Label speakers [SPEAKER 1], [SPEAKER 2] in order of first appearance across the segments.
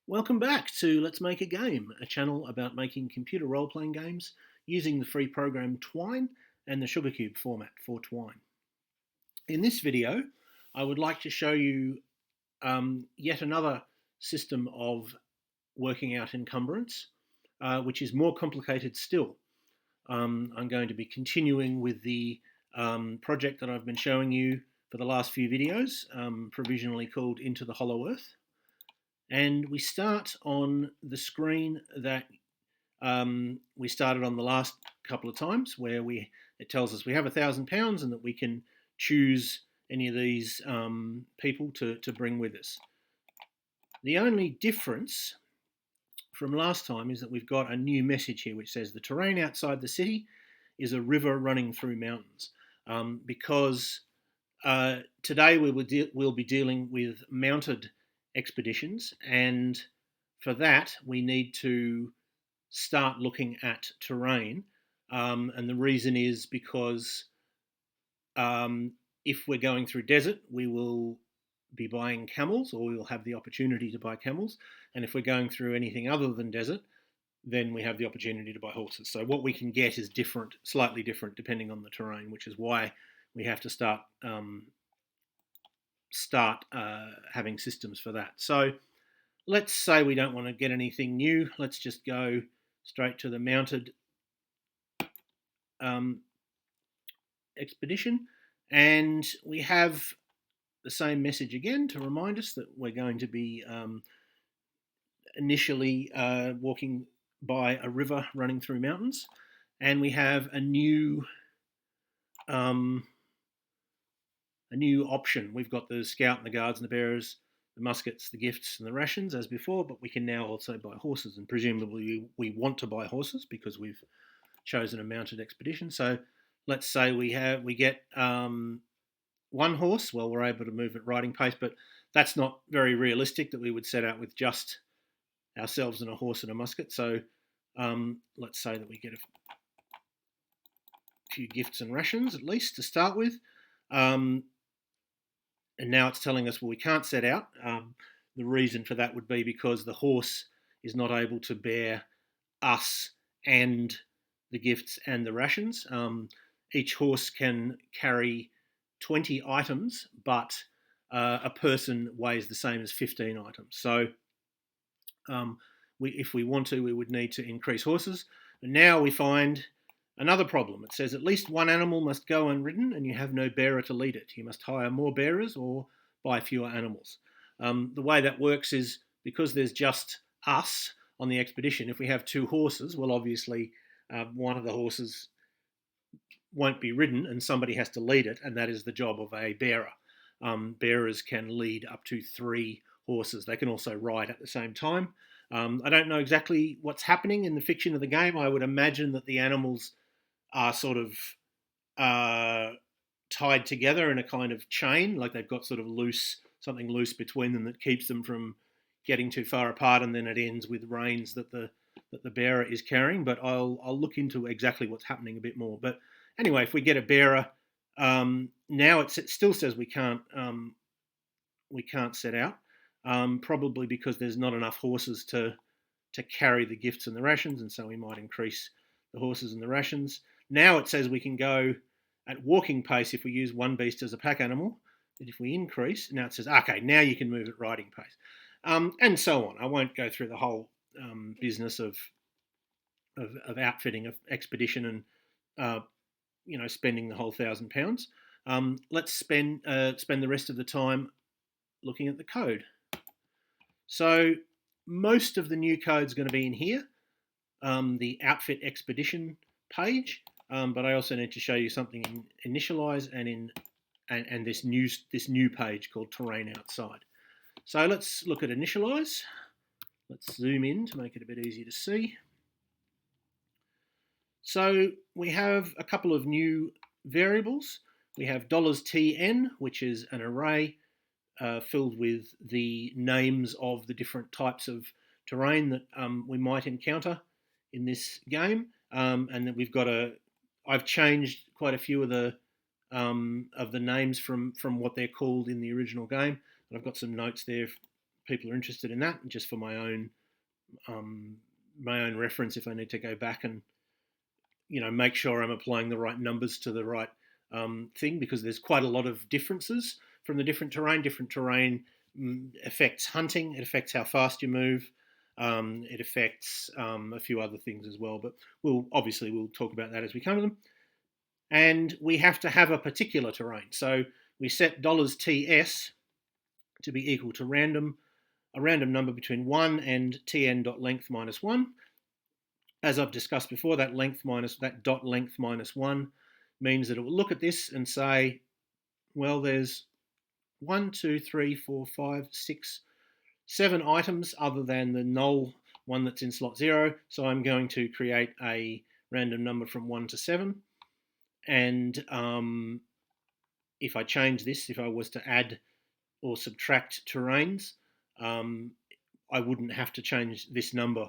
[SPEAKER 1] Welcome back to Let's Make a Game, a channel about making computer role-playing games using the free program Twine and the Sugarcube format for Twine. In this video, I would like to show you yet another system of working out encumbrance, which is more complicated still. I'm going to be continuing with the project that I've been showing you for the last few videos, provisionally called Into the Hollow Earth. And we start on the screen that we started on the last couple of times, where it tells us we have £1,000 and that we can choose any of these people to bring with us. The only difference from last time is that we've got a new message here which says the terrain outside the city is a river running through mountains, because today we'll be dealing with mounted expeditions, and for that we need to start looking at terrain, and the reason is because if we're going through desert we will be buying camels, or we will have the opportunity to buy camels, and if we're going through anything other than desert then we have the opportunity to buy horses. So what we can get is different, slightly different depending on the terrain, which is why we have to start having systems for that. So let's say we don't want to get anything new. Let's just go straight to the mounted expedition, and we have the same message again to remind us that we're going to be initially walking by a river running through mountains, and we have a new option. We've got the scout and the guards and the bearers, the muskets, the gifts and the rations as before, but we can now also buy horses, and presumably we want to buy horses because we've chosen a mounted expedition. So let's say we get one horse. Well, we're able to move at riding pace, but that's not very realistic that we would set out with just ourselves and a horse and a musket. So let's say that we get a few gifts and rations at least to start with. And now it's telling us, well, we can't set out. The reason for that would be because the horse is not able to bear us and the gifts and the rations. Each horse can carry 20 items, but a person weighs the same as 15 items. So if we want to, we would need to increase horses. And now we find another problem. It says at least one animal must go unridden and you have no bearer to lead it. You must hire more bearers or buy fewer animals. The way that works is because there's just us on the expedition, if we have two horses, well, obviously one of the horses won't be ridden and somebody has to lead it, and that is the job of a bearer. Bearers can lead up to 3 horses. They can also ride at the same time. I don't know exactly what's happening in the fiction of the game. I would imagine that the animals are sort of tied together in a kind of chain, like they've got sort of something loose between them that keeps them from getting too far apart, and then it ends with reins that the bearer is carrying. But I'll look into exactly what's happening a bit more. But anyway, if we get a bearer, now it still says we can't set out, probably because there's not enough horses to carry the gifts and the rations, and so we might increase the horses and the rations. Now it says we can go at walking pace if we use one beast as a pack animal, but if we increase, now it says, okay, now you can move at riding pace, and so on. I won't go through the whole business of outfitting an expedition and spending the whole £1,000. Let's spend the rest of the time looking at the code. So most of the new code is going to be in here, the outfit expedition page, but I also need to show you something in initialize and this new page called terrain outside. So let's look at initialize. Let's zoom in to make it a bit easier to see. So we have a couple of new variables. We have $TN, which is an array filled with the names of the different types of terrain that we might encounter in this game, and then I've changed quite a few of the names from what they're called in the original game, and I've got some notes there people are interested in that, and just for my own reference, if I need to go back and make sure I'm applying the right numbers to the right thing, because there's quite a lot of differences from the different terrain. Different terrain affects hunting. It affects how fast you move. It affects a few other things as well, but we'll talk about that as we come to them. And we have to have a particular terrain. So we set $TS to be equal to a random number between 1 and tn.length minus 1. As I've discussed before, that dot length minus 1 means that it will look at this and say, well, there's 1, 2, 3, 4, 5, 6, 7 items other than the null one that's in slot 0. So I'm going to create a random number from 1 to 7. And if I change this, if I was to add or subtract terrains, I wouldn't have to change this number.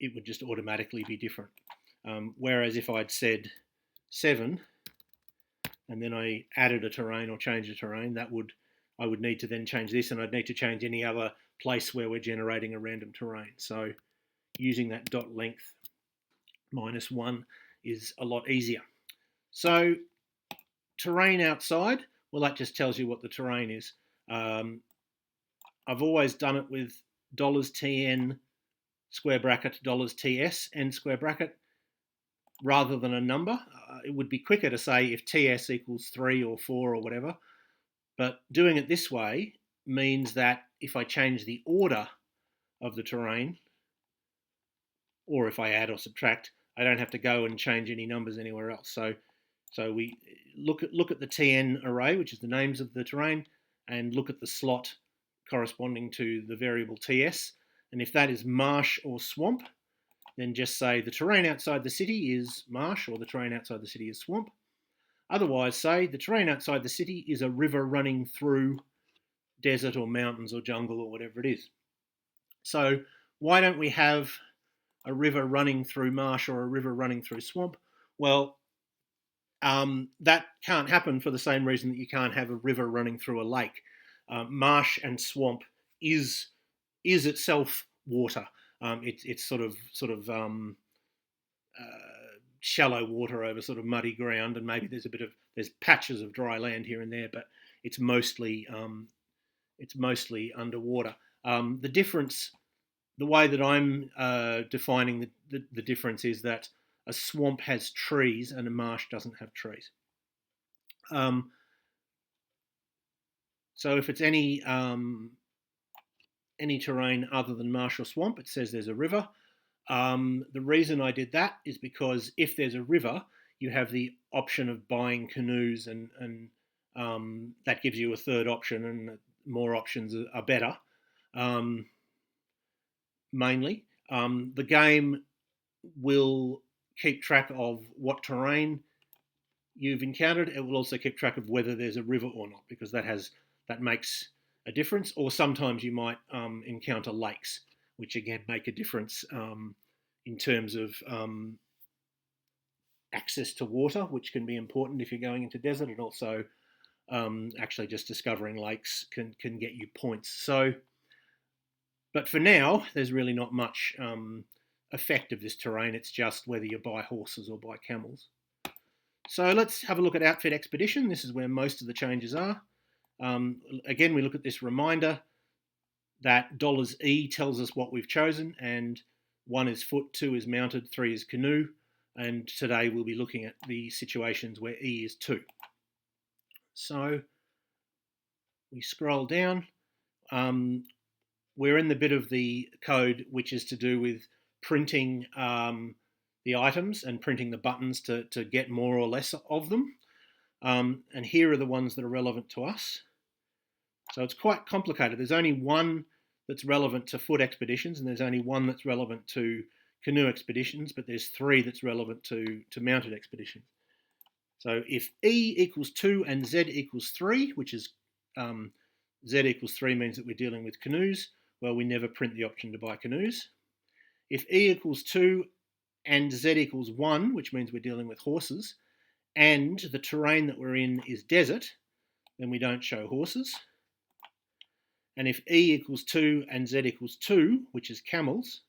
[SPEAKER 1] It would just automatically be different. Whereas if I'd said 7 and then I added a terrain or changed a terrain, I would need to then change this, and I'd need to change any other place where we're generating a random terrain. So using that dot length minus 1 is a lot easier. So terrain outside, well, that just tells you what the terrain is. I've always done it with $TN square bracket $TS end square bracket rather than a number. It would be quicker to say if TS equals 3 or 4 or whatever, but doing it this way means that if I change the order of the terrain, or if I add or subtract, I don't have to go and change any numbers anywhere else. So we look at the TN array, which is the names of the terrain, and look at the slot corresponding to the variable TS. And if that is marsh or swamp, then just say the terrain outside the city is marsh, or the terrain outside the city is swamp. Otherwise, say the terrain outside the city is a river running through desert or mountains or jungle or whatever it is. So why don't we have a river running through marsh or a river running through swamp? Well, that can't happen for the same reason that you can't have a river running through a lake. Marsh and swamp is itself water. It's sort of shallow water over sort of muddy ground, and maybe there's patches of dry land here and there, but it's mostly underwater. The difference, the way that I'm defining the difference is that a swamp has trees and a marsh doesn't have trees. So if it's any terrain other than marsh or swamp, it says there's a river. The reason I did that is because if there's a river, you have the option of buying canoes, and that gives you a third option, and more options are better. Mainly, the game will keep track of what terrain you've encountered. It will also keep track of whether there's a river or not, because that makes a difference. Or sometimes you might encounter lakes, which again make a difference in terms of access to water, which can be important if you're going into desert, and also actually just discovering lakes can get you points. So, but for now, there's really not much effect of this terrain. It's just whether you buy horses or buy camels. So let's have a look at Outfit Expedition. This is where most of the changes are. Again, we look at this reminder that $E tells us what we've chosen, and 1 is foot, 2 is mounted, 3 is canoe, and today we'll be looking at the situations where E is 2. So we scroll down. We're in the bit of the code which is to do with printing the items and printing the buttons to get more or less of them. And here are the ones that are relevant to us. So it's quite complicated. There's only one that's relevant to foot expeditions, and there's only one that's relevant to canoe expeditions, but there's 3 that's relevant to mounted expeditions. So if E equals 2 and Z equals 3, which is Z equals 3 means that we're dealing with canoes, well, we never print the option to buy canoes. If E equals 2 and Z equals 1, which means we're dealing with horses, and the terrain that we're in is desert, then we don't show horses. And if E equals 2 and Z equals 2, which is camels,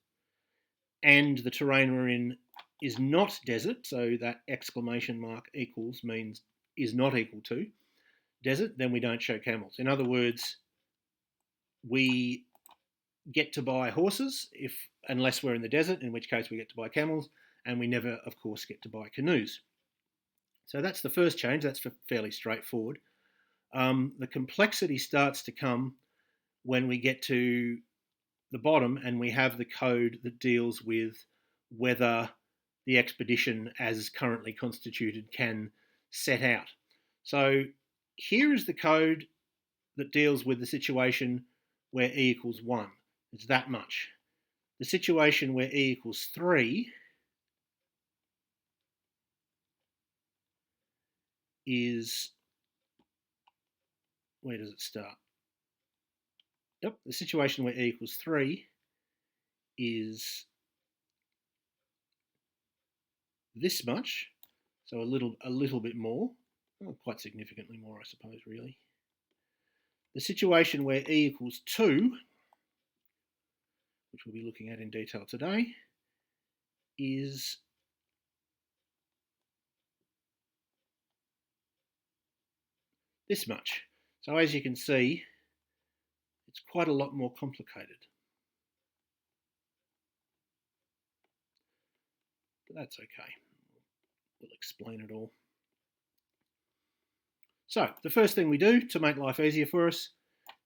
[SPEAKER 1] and the terrain we're in is not desert, so that exclamation mark equals means is not equal to desert, then we don't show camels. In other words, we get to buy horses unless we're in the desert, in which case we get to buy camels, and we never, of course, get to buy canoes. So that's the first change. That's fairly straightforward. The complexity starts to come when we get to the bottom and we have the code that deals with whether the expedition as currently constituted can set out. So here is the code that deals with the situation where E equals 1. It's that much. The situation where E equals 3 is, where does it start? Yep, the situation where E equals 3 is this much, so a little bit more, quite significantly more, I suppose, really. The situation where E equals 2, which we'll be looking at in detail today, is this much. So as you can see, it's quite a lot more complicated. But that's okay. We'll explain it all. So the first thing we do to make life easier for us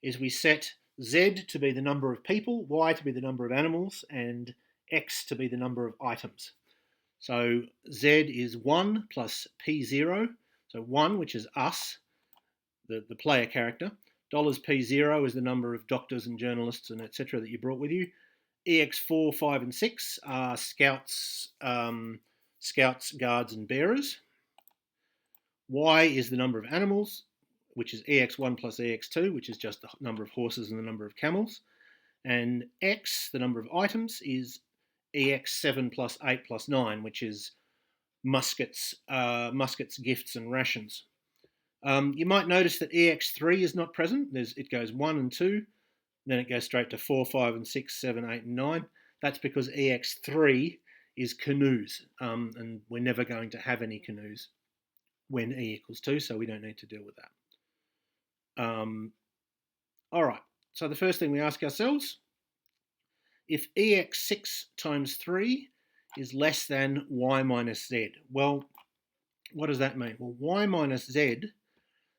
[SPEAKER 1] is we set Z to be the number of people, Y to be the number of animals, and X to be the number of items. So Z is 1 plus P0, so 1, which is us, the player character. $P0 is the number of doctors and journalists and etc. that you brought with you. EX4, 5, and 6 are scouts, guards, and bearers. Y is the number of animals, which is EX1 plus EX2, which is just the number of horses and the number of camels. And X, the number of items, is EX7 plus 8 plus 9, which is muskets, gifts, and rations. You might notice that EX3 is not present. It goes 1 and 2, then it goes straight to 4, 5, and 6, 7, 8, and 9. That's because EX3 is canoes, and we're never going to have any canoes when E equals 2, so we don't need to deal with that. All right, so the first thing we ask ourselves, if EX6 times 3 is less than Y minus Z, well, what does that mean? Well, Y minus Z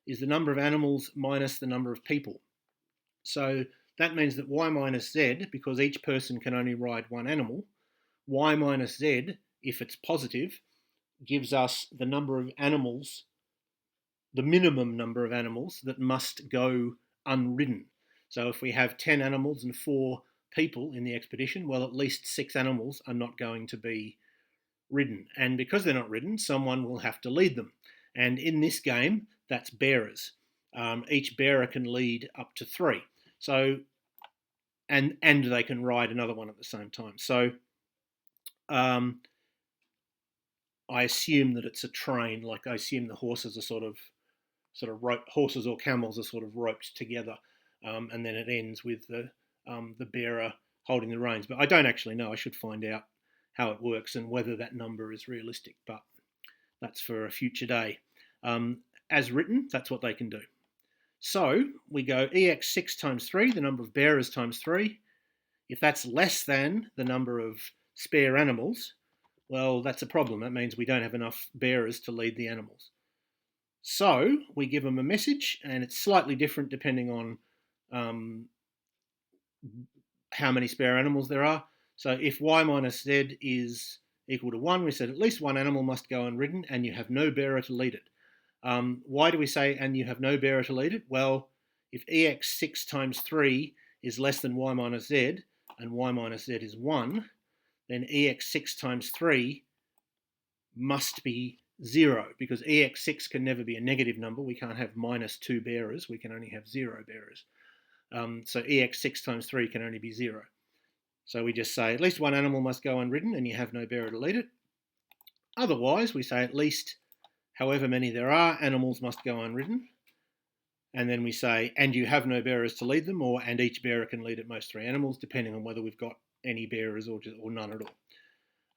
[SPEAKER 1] is the number of animals minus the number of people. So that means that Y minus Z, because each person can only ride one animal, Y minus Z, if it's positive, gives us the number of animals, the minimum number of animals that must go unridden. So if we have 10 animals and 4 people in the expedition, well, at least 6 animals are not going to be ridden. And because they're not ridden, someone will have to lead them. And in this game, that's bearers. Each bearer can lead up to 3. So, and they can ride another one at the same time. So, I assume that it's a train. Like I assume the horses are sort of horses or camels are sort of roped together, and then it ends with the bearer holding the reins. But I don't actually know. I should find out how it works and whether that number is realistic. But that's for a future day. As written, that's what they can do. So we go EX6 times 3, the number of bearers times 3. If that's less than the number of spare animals, well, that's a problem. That means we don't have enough bearers to lead the animals. So we give them a message, and it's slightly different depending on how many spare animals there are. So if Y minus Z is equal to 1, we said at least one animal must go unridden, and you have no bearer to lead it. Why do we say, and you have no bearer to lead it? Well, if EX6 times 3 is less than Y minus Z, and Y minus Z is 1, then EX6 times 3 must be 0, because EX6 can never be a negative number. We can't have minus 2 bearers. We can only have 0 bearers. So EX6 times 3 can only be 0. So we just say at least one animal must go unridden, and you have no bearer to lead it. Otherwise, we say at least however many there are, animals must go unridden. and then we say, and you have no bearers to lead them, or and each bearer can lead at most 3 animals, depending on whether we've got any bearers or none at all.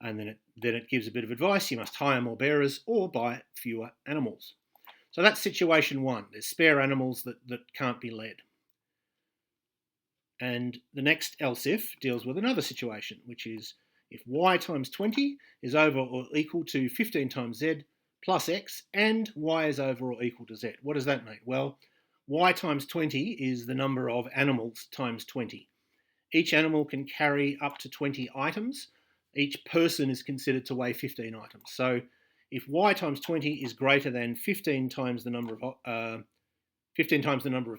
[SPEAKER 1] And then it gives a bit of advice. You must hire more bearers or buy fewer animals. So that's situation 1. There's spare animals that can't be led. And the next else if deals with another situation, which is if y times 20 is over or equal to 15 times z plus x, and y is over or equal to z. What does that mean? Well, y times 20 is the number of animals times 20. Each animal can carry up to 20 items. Each person is considered to weigh 15 items. So if y times 20 is greater than 15 times the number of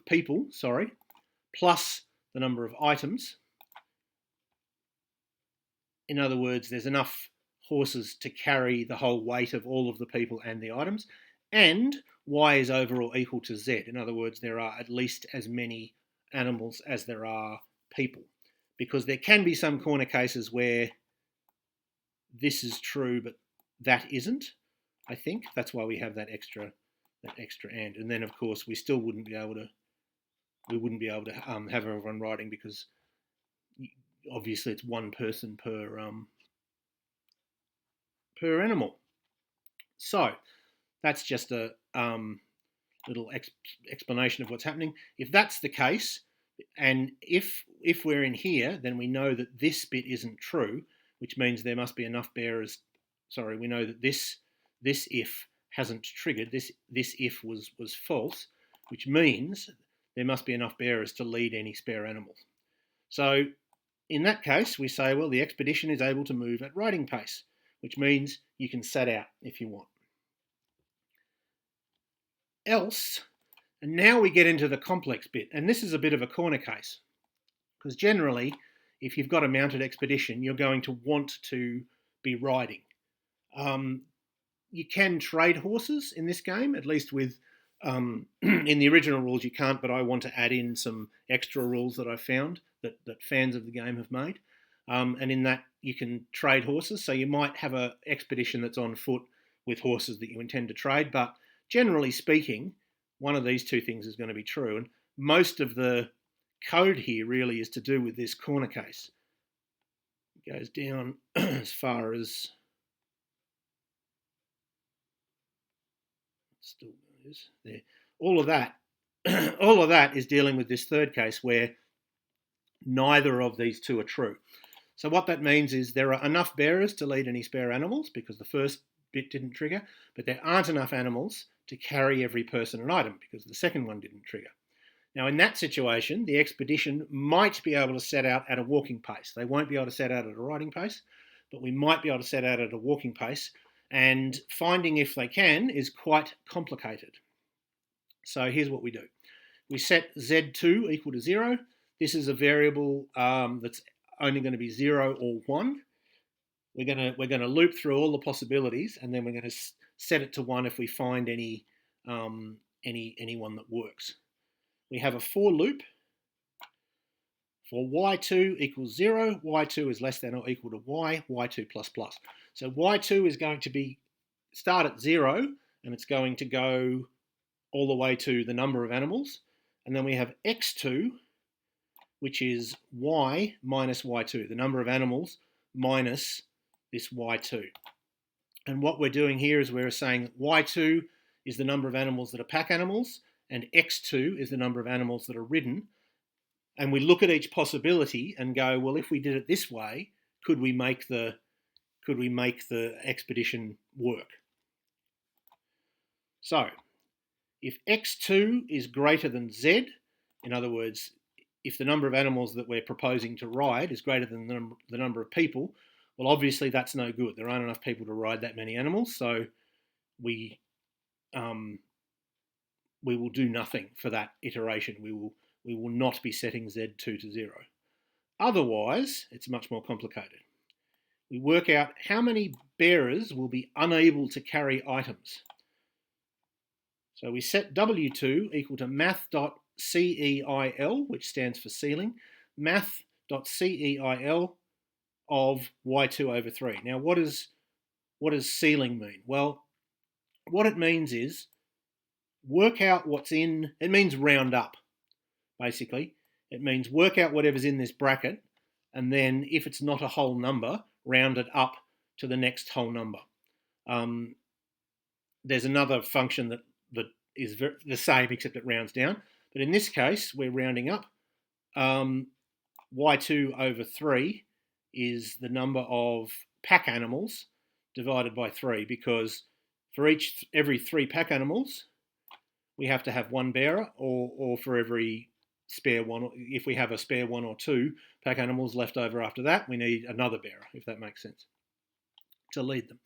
[SPEAKER 1] people, plus the number of items. In other words, there's enough horses to carry the whole weight of all of the people and the items, and y is over or equal to z. In other words, there are at least as many animals as there are people, because there can be some corner cases where this is true but that isn't. I think that's why we have that extra and then of course we still wouldn't be able to have everyone riding, because obviously it's 1 person per animal. So that's just a little explanation of what's happening. If that's the case, and if we're in here, then we know that this bit isn't true, which means there must be enough bearers. Sorry, we know that this if hasn't triggered. This if was false, which means there must be enough bearers to lead any spare animals. So in that case, we say, well, the expedition is able to move at riding pace, which means you can set out if you want. Else, and now we get into the complex bit, and this is a bit of a corner case, because generally, if you've got a mounted expedition, you're going to want to be riding. You can trade horses in this game, at least with in the original rules you can't, but I want to add in some extra rules that I found that fans of the game have made. And in that you can trade horses, so you might have an expedition that's on foot with horses that you intend to trade, but generally speaking, one of these 2 things is going to be true, and most of the code here really is to do with this corner case. It goes down as far as still goes there. All of that is dealing with this third case where neither of these 2 are true. So what that means is there are enough bearers to lead any spare animals, because the first bit didn't trigger, but there aren't enough animals to carry every person and item, because the second one didn't trigger. Now in that situation, the expedition might be able to set out at a walking pace. They won't be able to set out at a riding pace, but we might be able to set out at a walking pace, and finding if they can is quite complicated. So here's what we do. We set z2 equal to 0. This is a variable that's only going to be 0 or 1. We're going to loop through all the possibilities, and then we're going to set it to 1 if we find any one that works. We have a for loop. For y2 equals 0, y2 is less than or equal to y, y2 plus plus. So y2 is going to start at 0, and it's going to go all the way to the number of animals. And then we have x2, which is y minus y2, the number of animals minus this y2. And what we're doing here is we're saying y2 is the number of animals that are pack animals, and x2 is the number of animals that are ridden. And we look at each possibility and go, well, if we did it this way, could we make the expedition work? So if x2 is greater than z, in other words, if the number of animals that we're proposing to ride is greater than the number of people, well, obviously that's no good. There aren't enough people to ride that many animals, so we will do nothing for that iteration. We will not be setting z2 to 0. Otherwise, it's much more complicated. We work out how many bearers will be unable to carry items. So we set w2 equal to math.ceil, which stands for ceiling, math.ceil of y2 over 3. Now, what does ceiling mean? Well, what it means is work out what's in, it means round up, basically. It means work out whatever's in this bracket, and then if it's not a whole number, round it up to the next whole number. There's another function that is the same, except it rounds down. But in this case, we're rounding up. Y2 over 3 is the number of pack animals divided by 3, because for every 3 pack animals, we have to have one bearer, or for every spare one, if we have a spare 1 or 2 pack animals left over after that, we need another bearer, if that makes sense, to lead them.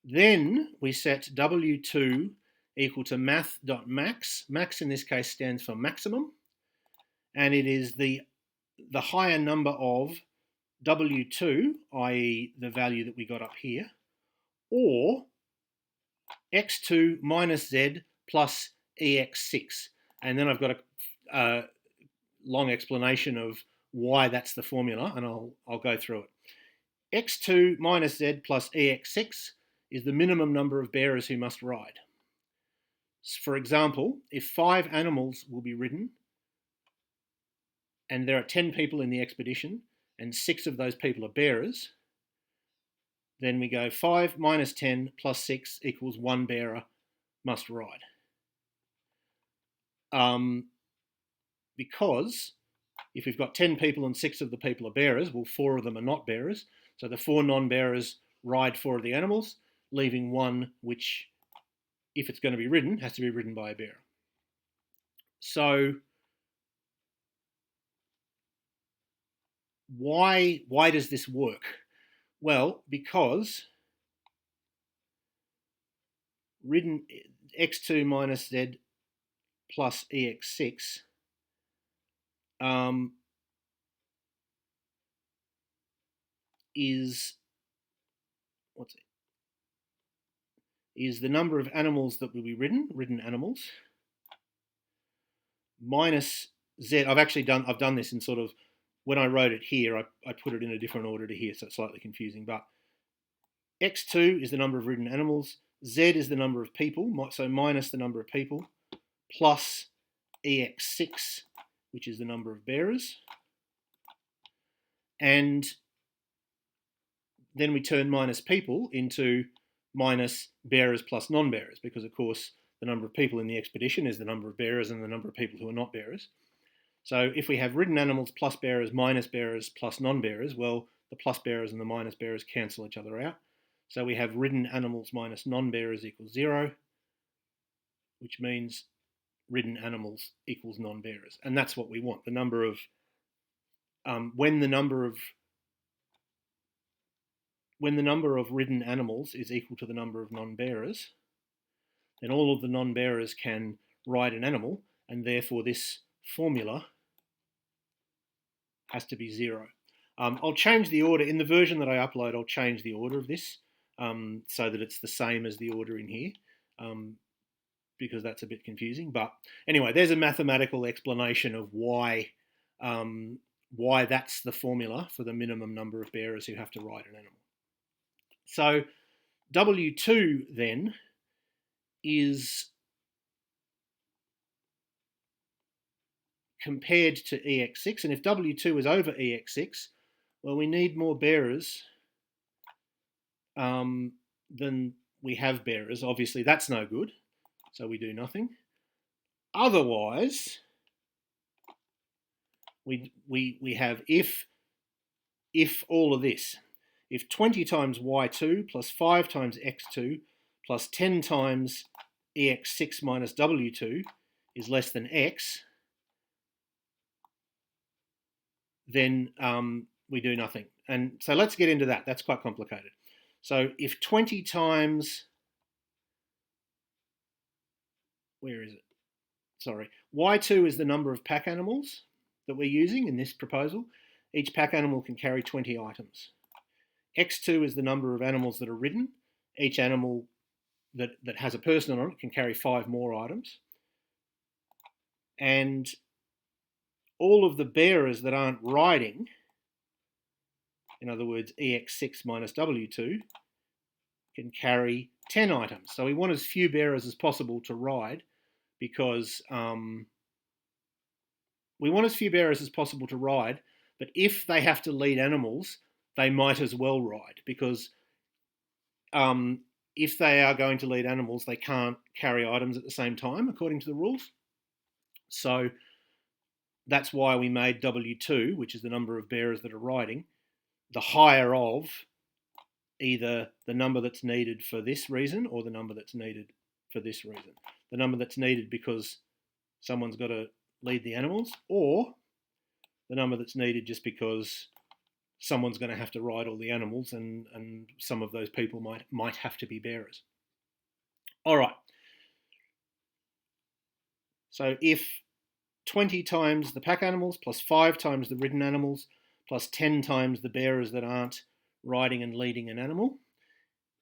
[SPEAKER 1] Then we set W2 equal to math.max. Max in this case stands for maximum, and it is the higher number of W2, i.e. the value that we got up here, or x2 minus z plus ex6. And then I've got a long explanation of why that's the formula, and I'll go through it. x2 minus z plus ex6 is the minimum number of bearers who must ride. For example, if 5 animals will be ridden, and there are 10 people in the expedition, and 6 of those people are bearers, then we go 5 minus 10 plus 6 equals 1 bearer must ride. Because if we've got 10 people and 6 of the people are bearers, well, 4 of them are not bearers. So the 4 non-bearers ride 4 of the animals, leaving 1 which, if it's going to be ridden, has to be ridden by a bearer. So why does this work? Well, because ridden x2 minus z plus ex6 is the number of animals that will be ridden animals, minus z. I've done this in sort of, when I wrote it here, I put it in a different order to here, so it's slightly confusing. But x2 is the number of ridden animals, z is the number of people, so minus the number of people, plus ex6, which is the number of bearers. And then we turn minus people into minus bearers plus non-bearers, because of course the number of people in the expedition is the number of bearers and the number of people who are not bearers. So if we have ridden animals plus bearers plus non-bearers, well, the plus bearers and the minus bearers cancel each other out. So we have ridden animals minus non-bearers equals 0, which means ridden animals equals non-bearers. And that's what we want. The number of, when the number of ridden animals is equal to the number of non-bearers, then all of the non-bearers can ride an animal, and therefore this formula has to be 0. I'll change the order. In the version that I upload, I'll change the order of this so that it's the same as the order in here, because that's a bit confusing. But anyway, there's a mathematical explanation of why that's the formula for the minimum number of bearers who have to ride an animal. So W2 then is compared to ex6, and if W2 is over ex6, well, we need more bearers than we have bearers. Obviously, that's no good, so we do nothing. Otherwise, we have if all of this. If 20 times y2 plus 5 times x2 plus 10 times ex6 minus w2 is less than x, then we do nothing. And so let's get into that. That's quite complicated. So if 20 times, where is it? Sorry, y2 is the number of pack animals that we're using in this proposal. Each pack animal can carry 20 items. X2 is the number of animals that are ridden. Each animal that has a person on it can carry 5 more items. And all of the bearers that aren't riding, in other words, ex6 minus w2, can carry 10 items. So we want as few bearers as possible to ride because but if they have to lead animals, they might as well ride because if they are going to lead animals, they can't carry items at the same time, according to the rules. So that's why we made W2, which is the number of bearers that are riding, the higher of either the number that's needed for this reason or the number that's needed for this reason. The number that's needed because someone's got to lead the animals, or the number that's needed just because someone's going to have to ride all the animals and some of those people might have to be bearers. All right. So if 20 times the pack animals plus 5 times the ridden animals plus 10 times the bearers that aren't riding and leading an animal,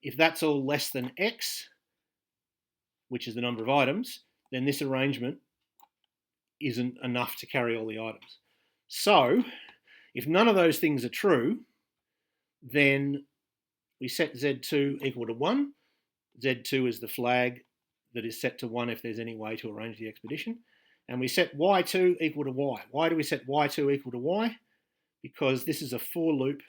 [SPEAKER 1] if that's all less than X, which is the number of items, then this arrangement isn't enough to carry all the items. So if none of those things are true, then we set Z2 equal to 1. Z2 is the flag that is set to 1 if there's any way to arrange the expedition. And we set Y2 equal to Y. Why do we set Y2 equal to Y? Because this is a for loop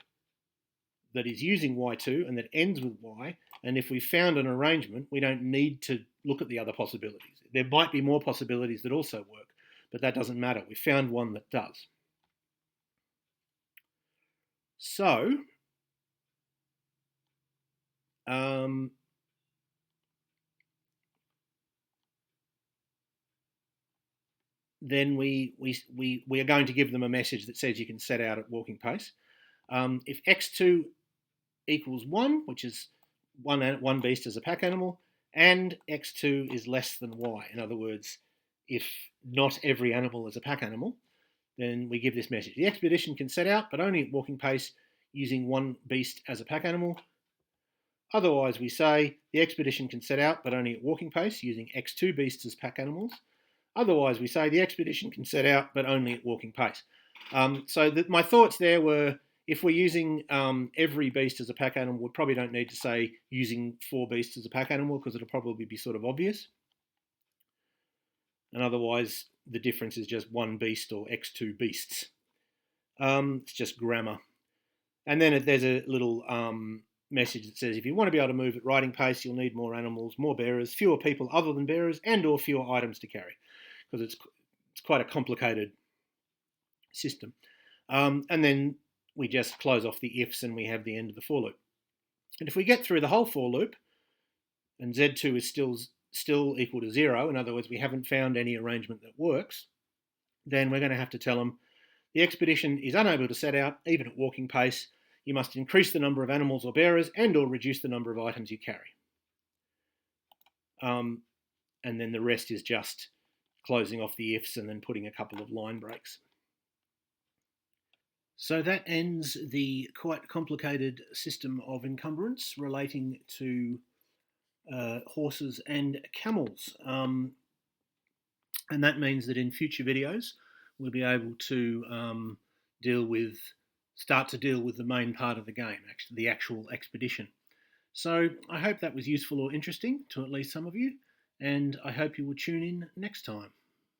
[SPEAKER 1] that is using Y2 and that ends with Y. And if we found an arrangement, we don't need to look at the other possibilities. There might be more possibilities that also work, but that doesn't matter. We found one that does. So, then we are going to give them a message that says you can set out at walking pace. If X2 equals 1, which is one beast as a pack animal, and X2 is less than Y, in other words, if not every animal is a pack animal, then we give this message. The expedition can set out, but only at walking pace using one beast as a pack animal. Otherwise, we say the expedition can set out, but only at walking pace using X2 beasts as pack animals. Otherwise, we say the expedition can set out, but only at walking pace. My thoughts there were, if we're using every beast as a pack animal, we probably don't need to say using 4 beasts as a pack animal because it'll probably be sort of obvious. And otherwise, the difference is just 1 beast or X2 beasts. It's just grammar. And then there's a little message that says if you want to be able to move at riding pace, you'll need more animals, more bearers, fewer people other than bearers, and or fewer items to carry, because it's quite a complicated system. And then we just close off the ifs and we have the end of the for loop. And if we get through the whole for loop and Z2 is still equal to 0, in other words, we haven't found any arrangement that works, then we're going to have to tell them the expedition is unable to set out even at walking pace. You must increase the number of animals or bearers and or reduce the number of items you carry. And then the rest is just closing off the ifs and then putting a couple of line breaks. So that ends the quite complicated system of encumbrance relating to horses and camels. And that means that in future videos, we'll be able to start to deal with the main part of the game, actually the actual expedition. So I hope that was useful or interesting to at least some of you, and I hope you will tune in next time.